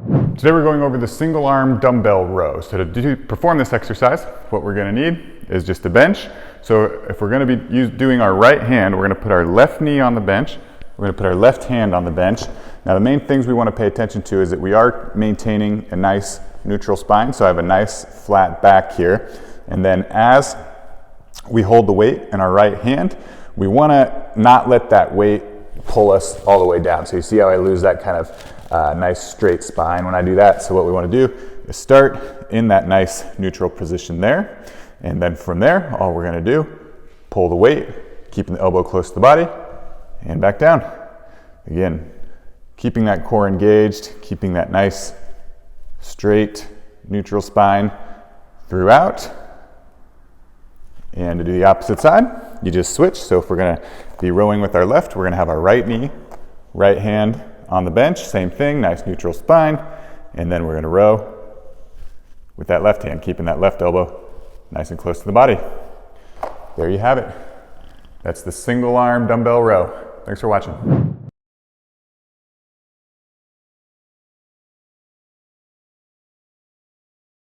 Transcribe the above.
Today we're going over the single arm dumbbell row. So to perform this exercise, what we're going to need is just a bench. So if we're going to be doing our right hand, we're going to put our left knee on the bench. We're going to put our left hand on the bench. Now the main things we want to pay attention to is that we are maintaining a nice neutral spine. So I have a nice flat back here. And then as we hold the weight in our right hand, we want to not let that weight pull us all the way down. So you see how I lose that kind of nice straight spine when I do that. So what we want to do is start in that nice neutral position there. And then from there, all we're going to do, pull the weight, keeping the elbow close to the body, and back down. Again, keeping that core engaged, keeping that nice straight neutral spine throughout. And to do the opposite side, you just switch. So if we're going to be rowing with our left, we're going to have our right knee, right hand on the bench, same thing, nice neutral spine, and then we're going to row with that left hand, keeping that left elbow nice and close to the body. There you have it. That's the single arm dumbbell row. Thanks for watching.